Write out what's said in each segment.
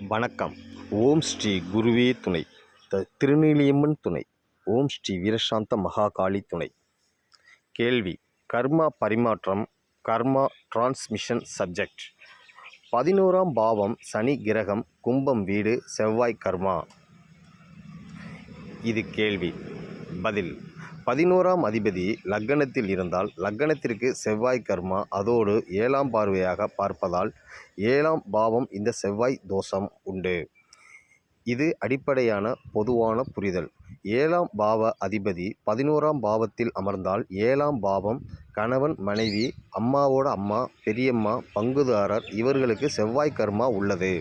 வணக்கம். ஓம் ஸ்ரீ குருவே துணை. திருநீலியம்மன் துணை. ஓம் ஸ்ரீ வீரசாந்த மகாகாளி துணை. கேள்வி: கர்மா பரிமாற்றம், கர்மா டிரான்ஸ்மிஷன். சப்ஜெக்ட்: 11ஆம் பாவம் சனி கிரகம், கும்பம் வீடு, செவ்வாய் கர்மா. இது கேள்வி. பதில்: 11ஆம் அதிபதி லக்னத்தில் இருந்தால் லக்னத்திற்கு செவ்வாய் கர்மா, அதோடு 7ஆம் பார்வையாக பார்ப்பதால் 7ஆம் பாவம் இந்த செவ்வாய் தோஷம் உண்டு. இது அடிப்படையான பொதுவான புரிதல். 7ஆம் பாவ அதிபதி 11ஆம் பாவத்தில் அமர்ந்தால் 7ஆம் பாவம் கணவன், மனைவி, அம்மாவோட அம்மா, பெரியம்மா, பங்குதாரர் இவர்களுக்கு செவ்வாய் கர்மா உள்ளது.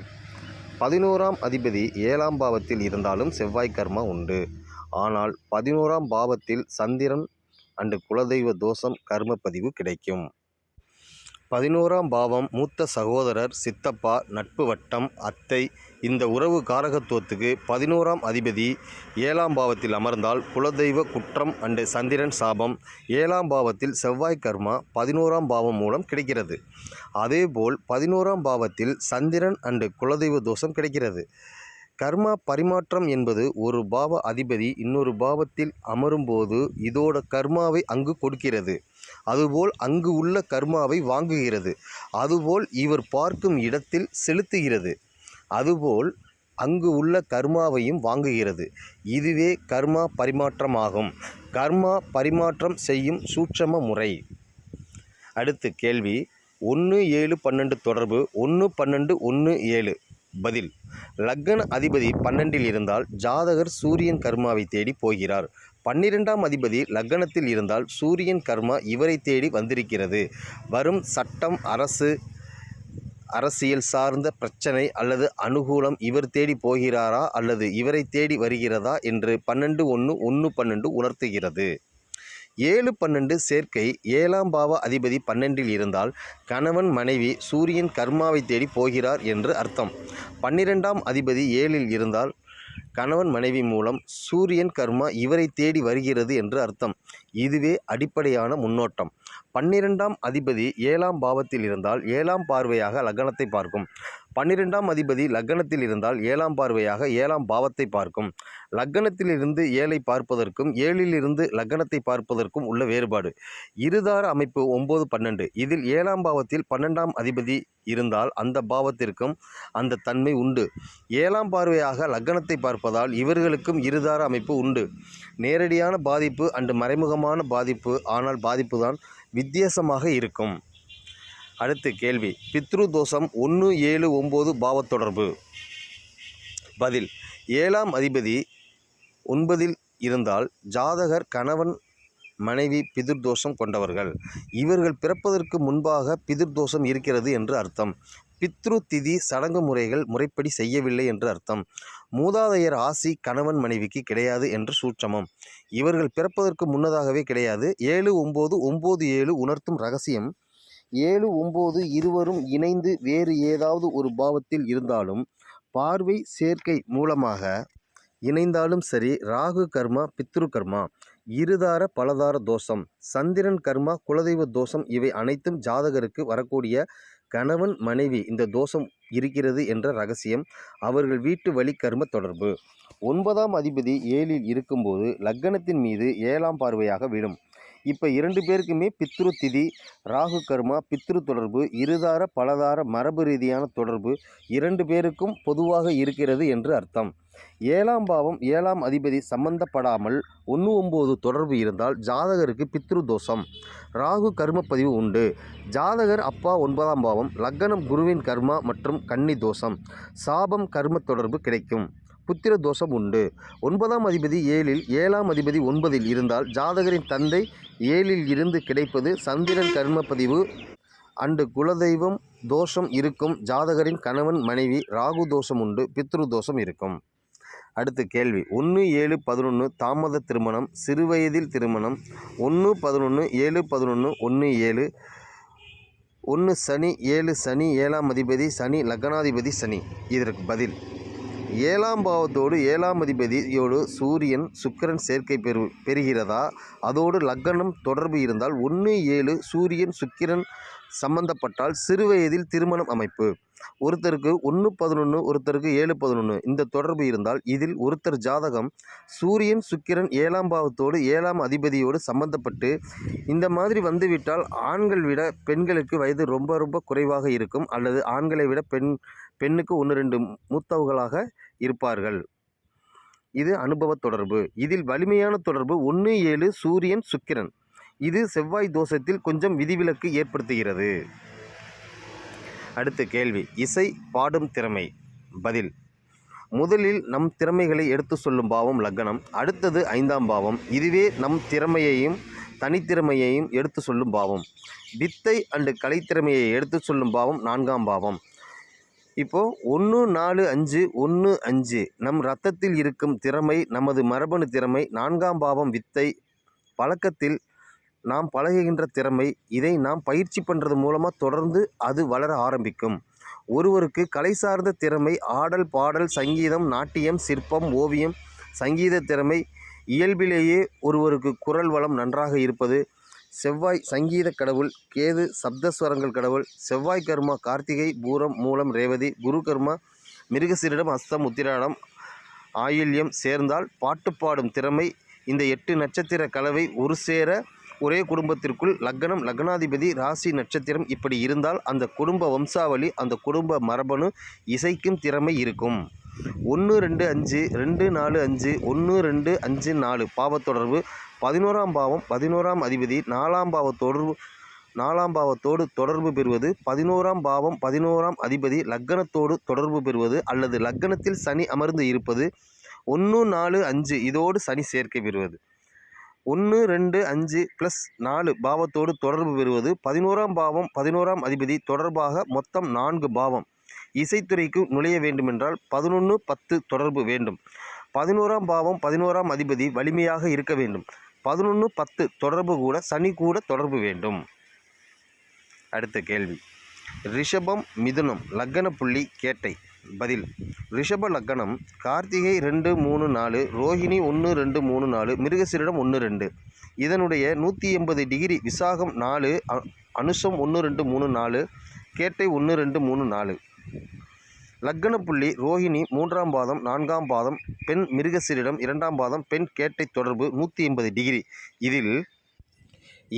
11ஆம் அதிபதி 7ஆம் பாவத்தில் இருந்தாலும் செவ்வாய் கர்மா உண்டு. ஆனால் 11ஆம் பாவத்தில் சந்திரன் அண்டு குலதெய்வ தோஷம் கர்ம பதிவு கிடைக்கும். 11ஆம் பாவம் மூத்த சகோதரர், சித்தப்பா, நட்பு வட்டம், அத்தை, இந்த உறவு காரகத்துவத்துக்கு 11ஆம் அதிபதி 7ஆம் பாவத்தில் அமர்ந்தால் குலதெய்வ குற்றம் அண்டு சந்திரன் சாபம். 7ஆம் பாவத்தில் செவ்வாய் கர்மா 11ஆம் பாவம் மூலம் கிடைக்கிறது. அதேபோல் 11ஆம் பாவத்தில் சந்திரன் அண்டு குலதெய்வ தோஷம் கிடைக்கிறது. கர்மா பரிமாற்றம் என்பது ஒரு பாவ அதிபதி இன்னொரு பாவத்தில் அமரும்போது இதோட கர்மாவை அங்கு கொடுக்கிறது. அதுபோல் அங்கு உள்ள கர்மாவை வாங்குகிறது. அதுபோல் இவர் பார்க்கும் இடத்தில் செலுத்துகிறது. அதுபோல் அங்கு உள்ள கர்மாவையும் வாங்குகிறது. இதுவே கர்மா பரிமாற்றமாகும். கர்மா பரிமாற்றம் செய்யும் சூட்சம முறை. அடுத்து கேள்வி: 1-7-12 தொடர்பு. 1-12-1-7. பதில்: லக்ன அதிபதி 12இல் இருந்தால் ஜாதகர் சூரியன் கர்மாவை தேடி போகிறார். 12ஆம் அதிபதி லக்னத்தில் இருந்தால் சூரியன் கர்மா இவரை தேடி வந்திருக்கிறது. வரும் சட்டம், அரசியல் சார்ந்த பிரச்சனை அல்லது அனுகூலம் இவர் தேடி போகிறாரா அல்லது இவரை தேடி வருகிறதா என்று 12-1-1-12 உணர்த்துகிறது. 7-12 சேர்க்கை. 7ஆம் பாவ அதிபதி 12இல் இருந்தால் கணவன், மனைவி, சூரியன் கர்மாவை தேடி போகிறார் என்று அர்த்தம். 12ஆம் அதிபதி 7இல் இருந்தால் கணவன், மனைவி மூலம் சூரியன் கர்மா இவரை தேடி வருகிறது என்று அர்த்தம். இதுவே அடிப்படையான முன்னோட்டம். 12ஆம் அதிபதி 7ஆம் பாவத்தில் இருந்தால் 7ஆம் பார்வையாக லக்னத்தை பார்க்கும். 12ஆம் அதிபதி லக்னத்தில் இருந்தால் 7ஆம் பார்வையாக 7ஆம் பாவத்தை பார்க்கும். லக்னத்திலிருந்து 7ஐ பார்ப்பதற்கும் 7இலிருந்து லக்னத்தை பார்ப்பதற்கும் உள்ள வேறுபாடு. இருதார அமைப்பு 9-12. இதில் 7ஆம் பாவத்தில் 12ஆம் அதிபதி இருந்தால் அந்த பாவத்திற்கும் அந்த தன்மை உண்டு. 7ஆம் பார்வையாக லக்னத்தை பார்ப்பதால் இவர்களுக்கும் இருதார அமைப்பு உண்டு. நேரடியான பாதிப்பு அண்டு மறைமுகமான பாதிப்பு. ஆனால் பாதிப்புதான் வித்தியாசமாக இருக்கும். அடுத்து கேள்வி: பித்ரு தோஷம். 1-7-9 பாவத்தொடர்பு. பதில்: 7ஆம் அதிபதி 9இல் இருந்தால் ஜாதகர் கணவன், மனைவி பிதிர்தோஷம் கொண்டவர்கள். இவர்கள் பிறப்பதற்கு முன்பாக பிதிர்தோஷம் இருக்கிறது என்று அர்த்தம். பித்ரு திதி சடங்கு முறைகள் முறைப்படி செய்யவில்லை என்று அர்த்தம். மூதாதையர் ஆசி கணவன், மனைவிக்கு கிடையாது என்று சூட்சமம். இவர்கள் பிறப்பதற்கு முன்னதாகவே கிடையாது. 7-9-9-7 உணர்த்தும் ரகசியம். 7-9 இருவரும் இணைந்து வேறு ஏதாவது ஒரு பாவத்தில் இருந்தாலும் பார்வை சேர்க்கை மூலமாக இணைந்தாலும் சரி. ராகு கர்மா, பித்ரு கர்மா, இருதார பலதார தோஷம், சந்திரன் கர்மா, குலதெய்வ தோஷம் இவை அனைத்தும் ஜாதகருக்கு வரக்கூடிய கணவன், மனைவி இந்த தோஷம் இருக்கிறது என்ற ரகசியம். அவர்கள் வீட்டு வழி கர்ம தொடர்பு. 9ஆம் அதிபதி 7இல் இருக்கும்போது லக்னத்தின் மீது 7ஆம் பார்வையாக விடும். இப்போ 2 பேருக்குமே பித்ரு திதி, ராகு கர்மா, பித்ரு தொடர்பு, இருதார பலதார மரபு ரீதியான தொடர்பு 2 பேருக்கும் பொதுவாக இருக்கிறது என்று அர்த்தம். 7ஆம் பாவம் 7ஆம் அதிபதி சம்பந்தப்படாமல் 1-9 தொடர்பு இருந்தால் ஜாதகருக்கு பித்ரு தோஷம், ராகு கர்ம பதிவு உண்டு. ஜாதகர் அப்பா 9ஆம் பாவம், லக்னம் குருவின் கர்மா மற்றும் கன்னி தோஷம், சாபம், கர்ம தொடர்பு கிடைக்கும். புத்திர தோஷம் உண்டு. 9ஆம் அதிபதி 7இல் 7ஆம் அதிபதி 9இல் இருந்தால் ஜாதகரின் தந்தை 7இல் இருந்து கிடைப்பது சந்திரன் கர்ம பதிவு அண்டு குலதெய்வம் தோஷம் இருக்கும். ஜாதகரின் கணவன், மனைவி ராகு தோஷம் உண்டு. பித்ரு தோஷம் இருக்கும். அடுத்து கேள்வி: 1-7-11 தாமத திருமணம், சிறுவயதில் திருமணம். 1-11-7-11-1-7. 1 சனி, 7 சனி, 7ஆம் அதிபதி சனி, லக்னாதிபதி சனி. இதற்கு பதில்: 7ஆம் பாவத்தோடு 7ஆம் அதிபதியோடு சூரியன், சுக்கிரன் சேர்க்கை பெறுகிறதா? அதோடு லக்னம் தொடர்பு இருந்தால் 1-7 சூரியன், சுக்கிரன் சம்பந்தப்பட்டால் சிறுவயதில் திருமணம் அமைப்பு. ஒருத்தருக்கு 1-11 ஒருத்தருக்கு 7-11 இந்த தொடர்பு இருந்தால் இதில் ஒருத்தர் ஜாதகம் சூரியன் சுக்கிரன் 7ஆம் பாவத்தோடு 7ஆம் அதிபதியோடு சம்பந்தப்பட்டு இந்த மாதிரி வந்துவிட்டால் ஆண்கள் விட பெண்களுக்கு வயது ரொம்ப ரொம்ப குறைவாக இருக்கும், அல்லது ஆண்களை விட பெண்ணுக்கு 1-2 மூத்தவர்களாக இருப்பார்கள். இது அனுபவ தொடர்பு. இதில் வலிமையான தொடர்பு 1-7 சூரியன் சுக்கிரன். இது செவ்வாய் தோஷத்தில் கொஞ்சம் விதிவிலக்கு ஏற்படுத்துகிறது. அடுத்த கேள்வி, இசை பாடும் திறமை. பதில், முதலில் நம் திறமைகளை எடுத்து சொல்லும் பாவம் லக்னம், அடுத்தது 5ஆம் பாவம். இதுவே நம் திறமையையும் தனித்திறமையையும் எடுத்து சொல்லும் பாவம். வித்தை அண்டு கலைத்திறமையை எடுத்து சொல்லும் பாவம் 4ஆம் பாவம். இப்போது 1-4-5 1-5 நம் இரத்தத்தில் இருக்கும் திறமை, நமது மரபணு திறமை. 4ஆம் பாவம் வித்தை, பழக்கத்தில் நாம் பழகுகின்ற திறமை. இதை நாம் பயிற்சி பண்ணுறது மூலமாக தொடர்ந்து அது வளர ஆரம்பிக்கும். ஒருவருக்கு கலை சார்ந்த திறமை ஆடல் பாடல் சங்கீதம் நாட்டியம் சிற்பம் ஓவியம் சங்கீத திறமை இயல்பிலேயே ஒருவருக்கு குரல் வளம் நன்றாக இருப்பது. செவ்வாய் சங்கீத கடவுள், கேது சப்தஸ்வரங்கள் கடவுள். செவ்வாய் கர்மா கார்த்திகை பூரம் மூலம் ரேவதி, குரு கர்மா மிருகசீரிடம் அஸ்தம் உத்திராடம் ஆயில்யம் சேர்ந்தால் பாட்டு பாடும் திறமை. இந்த 8 நட்சத்திர கலவை ஒரு சேர ஒரே குடும்பத்திற்குள் லக்னம் லக்னாதிபதி ராசி நட்சத்திரம் இப்படி இருந்தால் அந்த குடும்ப வம்சாவளி அந்த குடும்ப மரபணு இசைக்கும் திறமை இருக்கும். 1-2-5 2-4-5 1-2-5-4 பாவத்தொடர்பு 11ஆம் பாவம் 11ஆம் அதிபதி 4ஆம் பாவத்தோடு தொடர்பு பெறுவது. 11ஆம் பாவம் 11ஆம் அதிபதி லக்னத்தோடு தொடர்பு பெறுவது அல்லது லக்னத்தில் சனி அமர்ந்து இருப்பது. 1-4-5 இதோடு சனி சேர்க்கை பெறுவது. 1-2-5+4 பாவத்தோடு தொடர்பு பெறுவது. 11ஆம் பாவம் 11ஆம் அதிபதி தொடர்பாக மொத்தம் 4 பாவம். இசைத்துறைக்கு நுழைய வேண்டுமென்றால் 11-10 தொடர்பு வேண்டும். 11ஆம் பாவம் 11ஆம் அதிபதி வலிமையாக இருக்க வேண்டும். 11-10 தொடர்பு கூட சனி கூட தொடர்பு வேண்டும். அடுத்த கேள்வி, ரிஷபம் மிதுனம் லக்ன புள்ளி கேட்டை. பதில், ரிஷப லக்னம் கார்த்திகை 2-3-4 ரோஹிணி 1-2-3-4 மிருகசீரிடம் 1-2. இதனுடைய 180 டிகிரி விசாகம் 4 அனுஷம் 1-2-3-4 கேட்டை 1-2-3-4. லக்ன புள்ளி ரோஹிணி 3ஆம் பாதம் 4ஆம் பாதம் பெண் மிருகசீரிடம் 2ஆம் பாதம் பெண் கேட்டை தொடர்பு 180 டிகிரி. இதில்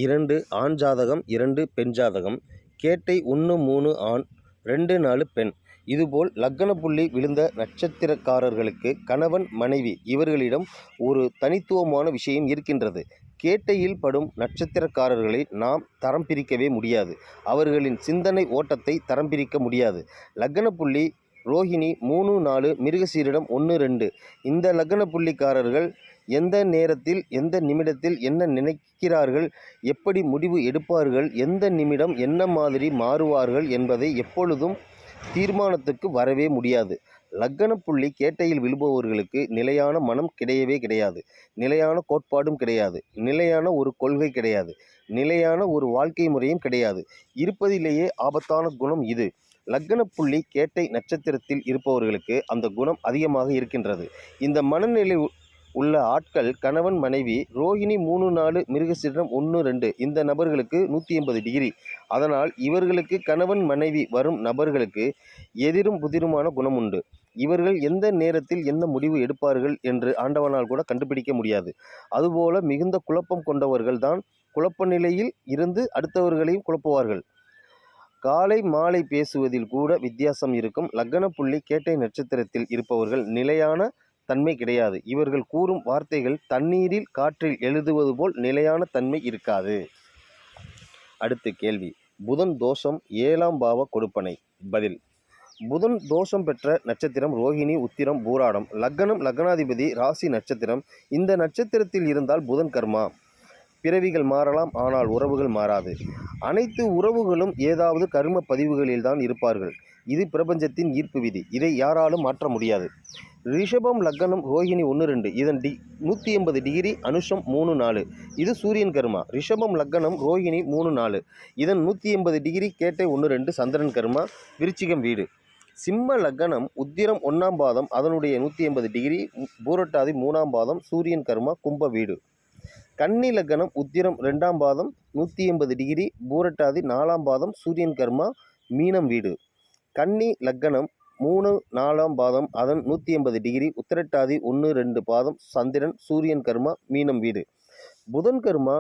2 ஆண் ஜாதகம் 2 பெண் ஜாதகம். கேட்டை 1-3 ஆண் 2-4 பெண். இதுபோல் லக்ன புள்ளி விழுந்த நட்சத்திரக்காரர்களுக்கு கணவன் மனைவி இவர்களிடம் ஒரு தனித்துவமான விஷயம் இருக்கின்றது. கேட்டையில் படும் நட்சத்திரக்காரர்களை நாம் தரம் பிரிக்கவே முடியாது. அவர்களின் சிந்தனை ஓட்டத்தை தரம் பிரிக்க முடியாது. லக்ன புள்ளி ரோஹிணி 3-4 மிருகசீரிடம் 1-2 இந்த லக்ன புள்ளிக்காரர்கள் எந்த நேரத்தில் எந்த நிமிடத்தில் என்ன நினைக்கிறார்கள், எப்படி முடிவு எடுப்பார்கள், எந்த நிமிடம் என்ன மாதிரி மாறுவார்கள் என்பதை எப்பொழுதும் தீர்மானத்துக்கு வரவே முடியாது. லக்ன புள்ளி கேட்டையில் விழுபவர்களுக்கு நிலையான மனம் கிடையவே கிடையாது. நிலையான கோட்பாடும் கிடையாது. நிலையான ஒரு கொள்கை கிடையாது. நிலையான ஒரு வாழ்க்கை முறையும் கிடையாது. இருப்பதிலேயே ஆபத்தான குணம் இது. லக்ன புள்ளி கேட்டை நட்சத்திரத்தில் இருப்பவர்களுக்கு அந்த குணம் அதிகமாக இருக்கின்றது. இந்த மனநிலை உள்ள ஆட்கள் கணவன் மனைவி ரோஹிணி 3-4 மிருகசீரிடம் 1-2 இந்த நபர்களுக்கு 180 டிகிரி. அதனால் இவர்களுக்கு கணவன் மனைவி வரும் நபர்களுக்கு எதிரும் புதிருமான குணம் உண்டு. இவர்கள் எந்த நேரத்தில் என்ன முடிவு எடுப்பார்கள் என்று ஆண்டவனால் கூட கண்டுபிடிக்க முடியாது. அதுபோல மிகுந்த குழப்பம் கொண்டவர்கள் தான் குழப்ப நிலையில் இருந்து அடுத்தவர்களையும் குழப்புவார்கள். காலை மாலை பேசுவதில் கூட வித்தியாசம் இருக்கும். லக்ன புள்ளி கேட்டை நட்சத்திரத்தில் இருப்பவர்கள் நிலையான தன்மை கிடையாது. இவர்கள் கூறும் வார்த்தைகள் தண்ணீரில் காற்றில் எழுதுவது போல் நிலையான தன்மை இருக்காது. அடுத்த கேள்வி, புதன் தோஷம் 7ஆம் பாவ கொடுப்பனை. பதில், புதன் தோஷம் பெற்ற நட்சத்திரம் ரோஹிணி உத்திரம் பூராடம். லக்னம் லக்னாதிபதி ராசி நட்சத்திரம். இந்த நட்சத்திரத்தில் இருந்தால் புதன் கர்மா. பிறவிகள் மாறலாம், ஆனால் உறவுகள் மாறாது. அனைத்து உறவுகளும் ஏதாவது கர்ம பதிவுகளில்தான் இருப்பார்கள். இது பிரபஞ்சத்தின் ஈர்ப்பு விதி. இதை யாராலும் மாற்ற முடியாது. ரிஷபம் லக்னம் ரோஹிணி 1-2 இதன் 180 டிகிரி அனுஷம் 3-4 இது சூரியன் கர்மா. ரிஷபம் லக்னம் ரோஹிணி 3-4 இதன் 180 டிகிரி கேட்டை 1-2 சந்திரன் கர்மா விருச்சிகம் வீடு. சிம்ம லக்னம் உத்திரம் 1ஆம் பாதம் அதனுடைய 180 டிகிரி பூரட்டாதி 3ஆம் பாதம் சூரியன் கர்மா கும்ப வீடு. கன்னி லக்னம் உத்திரம் 2ஆம் பாதம் 180 டிகிரி, பூரட்டாதி 4ஆம் பாதம் சூரியன் கர்மா மீனம் வீடு. கன்னி லக்னம் 3 4ஆம் பாதம் அதன் 180 டிகிரி, உத்திரட்டாதி 1 2 பாதம் சந்திரன் சூரியன் கர்மா மீனம் வீடு. புதன் கர்மா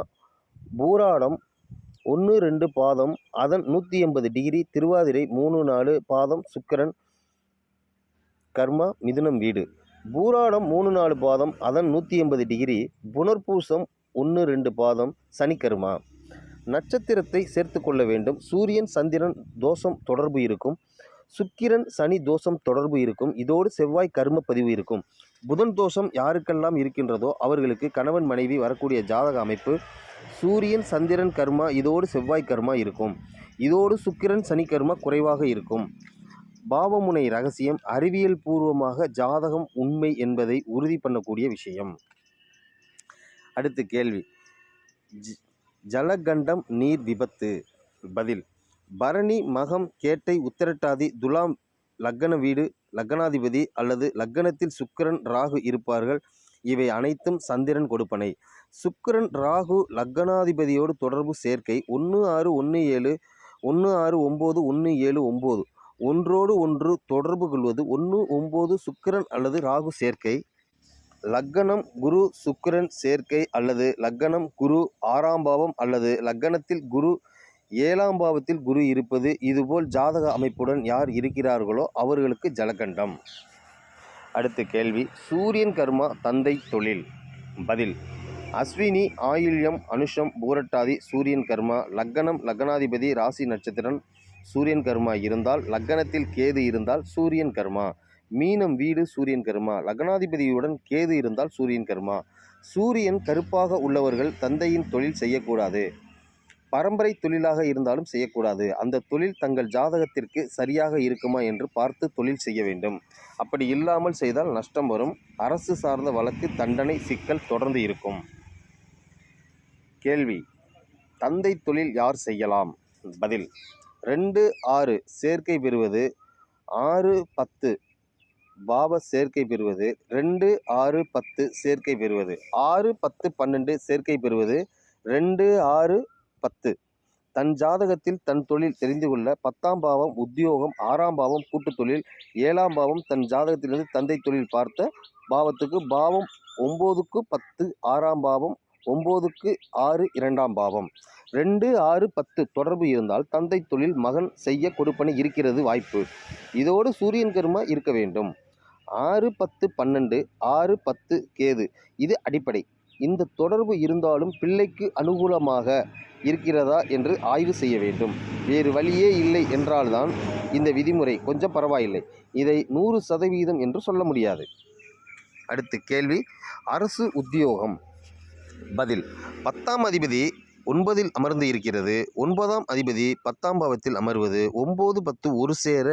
பூராடம் 1 2 பாதம் அதன் 180 டிகிரி, திருவாதிரை 3 4 பாதம் சுக்கிரன் கர்மா மிதுனம் வீடு. பூராடம் 3 4 பாதம் அதன் 180 டிகிரி, புனர்பூசம் 1 2 பாதம் சனி கர்மா. நட்சத்திரத்தை சேர்த்து கொள்ள வேண்டும். சூரியன் சந்திரன் தோஷம் தொடர்பு இருக்கும். சுக்கிரன் சனி தோஷம் தொடர்பு இருக்கும். இதோடு செவ்வாய் கர்ம பதிவு இருக்கும். புதன் தோஷம் யாருக்கெல்லாம் இருக்கின்றதோ அவர்களுக்கு கணவன் மனைவி வரக்கூடிய ஜாதக அமைப்பு சூரியன் சந்திரன் கர்மா, இதோடு செவ்வாய் கர்மா இருக்கும். இதோடு சுக்கிரன் சனி கர்மா குறைவாக இருக்கும். பாவமுனை ரகசியம் அறிவியல் பூர்வமாக ஜாதகம் உண்மை என்பதை உறுதி பண்ணக்கூடிய விஷயம். அடுத்த கேள்வி, ஜலகண்டம் நீர் விபத்து. பதில், பரணி மகம் கேட்டை உத்திரட்டாதி துலாம் லக்ன வீடு லக்னாதிபதி அல்லது லக்னத்தில் சுக்கிரன் ராகு இருப்பார்கள். இவை அனைத்தும் சந்திரன் கொடுப்பனை. சுக்கிரன் ராகு லக்னாதிபதியோடு தொடர்பு சேர்க்கை 1 6 1 7 1 6 9 1 7 9 ஒன்றோடு ஒன்று தொடர்பு கொள்வது 1 9 சுக்கிரன் அல்லது ராகு சேர்க்கை. லக்னம் குரு சுக்கிரன் சேர்க்கை அல்லது லக்னம் குரு 6ஆம் பாவம் அல்லது லக்னத்தில் குரு 7ஆம் பாவத்தில் குரு இருப்பது. இதுபோல் ஜாதக அமைப்புடன் யார் இருக்கிறார்களோ அவர்களுக்கு ஜலகண்டம். அடுத்த கேள்வி, சூரியன் கர்மா தந்தை தொழில். பதில், அஸ்வினி ஆயில்யம் அனுஷம் பூரட்டாதி சூரியன் கர்மா. லக்னம் லக்னாதிபதி ராசி நட்சத்திரம் சூரியன் கர்மா இருந்தால், லக்னத்தில் கேது இருந்தால் சூரியன் கர்மா. மீனம் வீடு சூரியன் கர்மா. லக்னாதிபதியுடன் கேது இருந்தால் சூரியன் கர்மா. சூரியன் கருப்பாக உள்ளவர்கள் தந்தையின் தொழில் செய்யக்கூடாது. பரம்பரை தொழிலாக இருந்தாலும் செய்யக்கூடாது. அந்த தொழில் தங்கள் ஜாதகத்திற்கு சரியாக இருக்குமா என்று பார்த்து தொழில் செய்ய வேண்டும். அப்படி இல்லாமல் செய்தால் நஷ்டம் வரும். அரசு சார்ந்த வழக்கு தண்டனை சிக்கல் தொடர்ந்து இருக்கும். கேள்வி, தந்தை தொழில் யார் செய்யலாம்? பதில், 2 6 சேர்க்கை பெறுவது, 6 10 பாவ சேர்க்கை பெறுவது, 2 6 10 சேர்க்கை பெறுவது, 6 10 12 சேர்க்கை பெறுவது, 2 6 10. தன் ஜாதகத்தில் தன் தொழில் தெரிந்து கொள்ள 10ஆம் பாவம் உத்தியோகம், 6ஆம் பாவம் கூட்டு தொழில், 7ஆம் பாவம் தன் ஜாதகத்திலிருந்து தந்தை தொழில் பார்த்த பாவத்துக்கு பாவம் 9க்கு 10 6ஆம் பாவம், 9க்கு 6 2ஆம் பாவம், 2 6 10 தொடர்பு இருந்தால் தந்தை தொழில் மகன் செய்ய கொடுப்பனை இருக்கிறது வாய்ப்பு. இதோடு சூரியன் கர்மா இருக்க வேண்டும். 6 10 12 6 10 கேது இது அடிப்படை. இந்த தொடர்பு இருந்தாலும் பிள்ளைக்கு அனுகூலமாக இருக்கிறதா என்று ஆய்வு செய்ய வேண்டும். வேறு வழியே இல்லை என்றால்தான் இந்த விதிமுறை கொஞ்சம் பரவாயில்லை. இதை 100% என்று சொல்ல முடியாது. அடுத்த கேள்வி, அரசு உத்தியோகம். பதில், 10ஆம் அதிபதி 9இல் அமர்ந்து இருக்கிறது. 9ஆம் அதிபதி 10ஆம் பாவத்தில் அமர்வது, 9 10 ஒரு சேர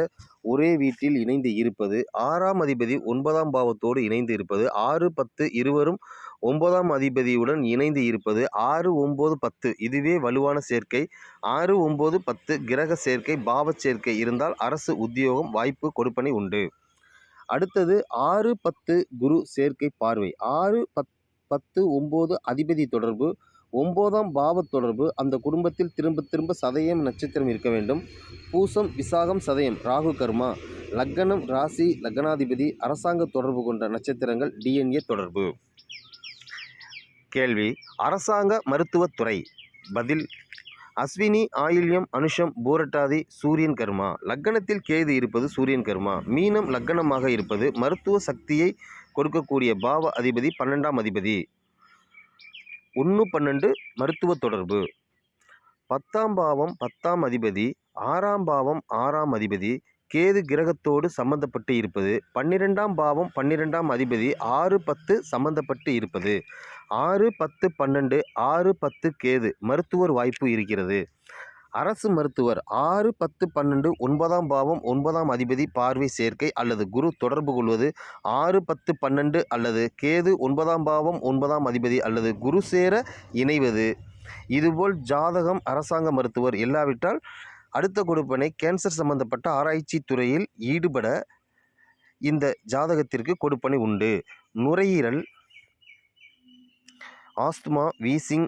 ஒரே வீட்டில் இணைந்து இருப்பது, 6ஆம் அதிபதி 9ஆம் பாவத்தோடு இணைந்து இருப்பது, 6 10 இருவரும் 9ஆம் அதிபதியுடன் இணைந்து இருப்பது, 6 9 10 இதுவே வலுவான சேர்க்கை. 6 9 10 கிரக சேர்க்கை பாவ சேர்க்கை இருந்தால் அரசு உத்தியோகம் வாய்ப்பு கொடுப்பனை உண்டு. அடுத்தது 6 10 குரு சேர்க்கை பார்வை. 6 10 9 அதிபதி தொடர்பு, 9ஆம் பாவ தொடர்பு. அந்த குடும்பத்தில் திரும்ப திரும்ப சதயம் நட்சத்திரம் இருக்க வேண்டும். பூசம் விசாகம் சதயம் ராகு கர்மா. லக்னம் ராசி லக்னாதிபதி அரசாங்க தொடர்பு கொண்ட நட்சத்திரங்கள் DNA தொடர்பு. கேள்வி, அரசாங்க மருத்துவத்துறை. பதில், அஸ்வினி ஆயில்யம் அனுஷம் பூரட்டாதி சூரியன் கர்மா. லக்னத்தில் கேது இருப்பது சூரியன் கர்மா. மீனம் லக்னமாக இருப்பது மருத்துவ சக்தியை கொடுக்கக்கூடிய பாவ அதிபதி 12ஆம் அதிபதி. 1 12 மருத்துவ தொடர்பு. 10ஆம் பாவம் 10ஆம் அதிபதி, 6ஆம் பாவம் 6ஆம் அதிபதி கேது கிரகத்தோடு சம்பந்தப்பட்டு இருப்பது. 12ஆம் பாவம் 12ஆம் அதிபதி 6 10 சம்பந்தப்பட்டு இருப்பது. 6 10 12 6 10 கேது மருத்துவர் வாய்ப்பு இருக்கிறது. அரசு மருத்துவர் 6 10 12 9ஆம் பாவம் 9ஆம் அதிபதி பார்வை சேர்க்கை அல்லது குரு தொடர்பு கொள்வது, 6 10 12 அல்லது கேது 9ஆம் பாவம் 9ஆம் அதிபதி அல்லது குரு சேர இணைவது. இதுபோல் ஜாதகம் அரசாங்க மருத்துவர் இல்லாவிட்டால் அடுத்த கொடுப்பனை கேன்சர் சம்பந்தப்பட்ட ஆராய்ச்சி துறையில் ஈடுபட இந்த ஜாதகத்திற்கு கொடுப்பனை உண்டு. நுரையீரல் ஆஸ்துமா, வீசிங்,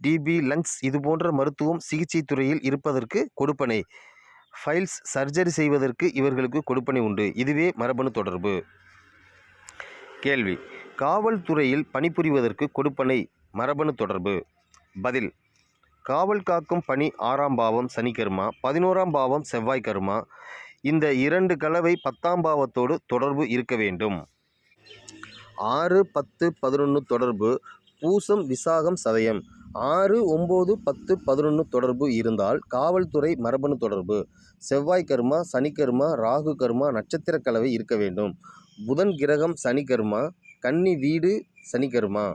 டிபி, லங்ஸ் இதுபோன்ற மருத்துவம் சிகிச்சை துறையில் இருப்பதற்கு கொடுப்பனை. ஃபைல்ஸ் சர்ஜரி செய்வதற்கு இவர்களுக்கு கொடுப்பனை உண்டு. இதுவே மரபணு தொடர்பு. கேள்வி: காவல்துறையில் பணிபுரிவதற்கு கொடுப்பனை மரபணு தொடர்பு. பதில்: காவல் காக்கும் பணி 6ஆம் பாவம் சனி கர்மா, 11ஆம் பாவம் செவ்வாய் கர்மா. இந்த 2 கலவை 10ஆம் பாவத்தோடு தொடர்பு இருக்க வேண்டும். 6, 10, 11 தொடர்பு பூசம், விசாகம், சதயம். 6, 9, 10, 11 தொடர்பு இருந்தால் காவல்துறை மரபணு தொடர்பு. செவ்வாய் கர்மா, சனி கர்மா, ராகு கர்மா, நட்சத்திர கலவை இருக்க வேண்டும். புதன் கிரகம் சனி கர்மா, கன்னி வீடு சனி கர்மா,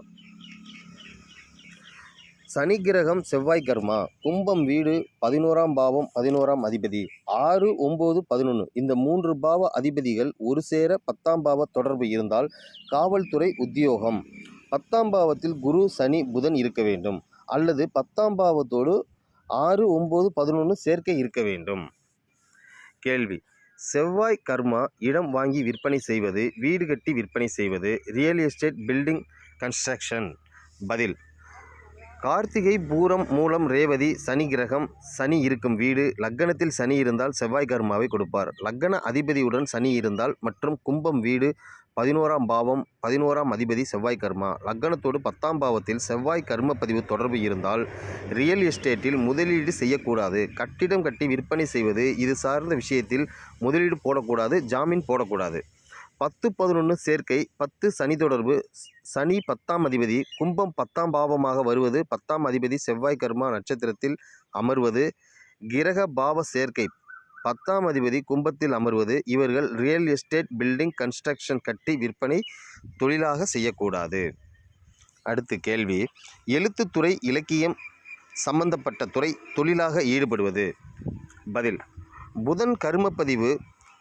சனி கிரகம் செவ்வாய் கர்மா, கும்பம் வீடு 11ஆம் பாவம் 11ஆம் அதிபதி. 6, 9, 11 இந்த 3 பாவ அதிபதிகள் ஒரு சேர 10ஆம் பாவ தொடர்பு இருந்தால் காவல்துறை உத்தியோகம். 10ஆம் பாவத்தில் குரு, சனி, புதன் இருக்க வேண்டும். அல்லது 10ஆம் பாவத்தோடு 6, 9, 11 சேர்க்கை இருக்க வேண்டும். கேள்வி: செவ்வாய் கர்மா இடம் வாங்கி விற்பனை செய்வது, வீடு கட்டி விற்பனை செய்வது, ரியல் எஸ்டேட், பில்டிங் கன்ஸ்ட்ரக்ஷன். பதில்: கார்த்திகை, பூரம், மூலம், ரேவதி சனி கிரகம் சனி இருக்கும் வீடு. லக்னத்தில் சனி இருந்தால் செவ்வாய் கர்மாவை கொடுப்பார். லக்ன அதிபதியுடன் சனி இருந்தால் மற்றும் கும்பம் வீடு 11ஆம் பாவம் 11ஆம் அதிபதி செவ்வாய் கர்மா. லக்னத்தோடு 10ஆம் பாவத்தில் செவ்வாய் கர்ம பதிவு தொடர்பு இருந்தால் ரியல் எஸ்டேட்டில் முதலீடு செய்யக்கூடாது. கட்டிடம் கட்டி விற்பனை செய்வது இது சார்ந்த விஷயத்தில் முதலீடு போடக்கூடாது, ஜாமீன் போடக்கூடாது. 10, 11 சேர்க்கை 10 சனி தொடர்பு. சனி 10ஆம் அதிபதி, கும்பம் 10ஆம் பாவமாக வருவது, 10ஆம் அதிபதி செவ்வாய் கர்மா நட்சத்திரத்தில் அமர்வது, கிரக பாவ சேர்க்கை 10ஆம் அதிபதி கும்பத்தில் அமர்வது. இவர்கள் ரியல் எஸ்டேட், பில்டிங் கன்ஸ்ட்ரக்ஷன் கட்டி விற்பனை தொழிலாக செய்யக்கூடாது. அடுத்து கேள்வி: எழுத்துத்துறை, இலக்கியம் சம்பந்தப்பட்ட துறை தொழிலாக ஈடுபடுவது. பதில்: புதன் கர்மப்பதிவு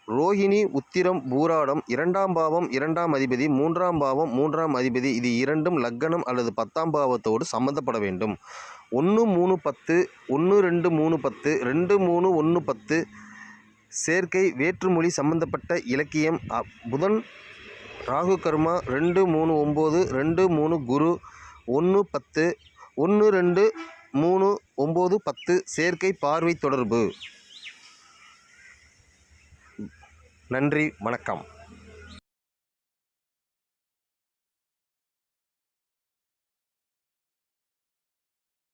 ரோஹிணி, உத்திரம், பூராடம் 2ஆம் பாவம் 2ஆம் அதிபதி, 3ஆம் பாவம் 3ஆம் அதிபதி இது இரண்டும் லக்னம் அல்லது 10ஆம் பாவத்தோடு சம்பந்தப்பட வேண்டும். 1, 3, 10, 1, 2, 3, 10, 2, 3, 1, 10 சேர்க்கை வேற்றுமொழி சம்பந்தப்பட்ட இலக்கியம். புதன் ராகு கர்மா 2, 3, 9, 2, 3 குரு 1, 10, 1, 2, 3, 9, 10 சேர்க்கை பார்வை தொடர்பு. நன்றி, வணக்கம்.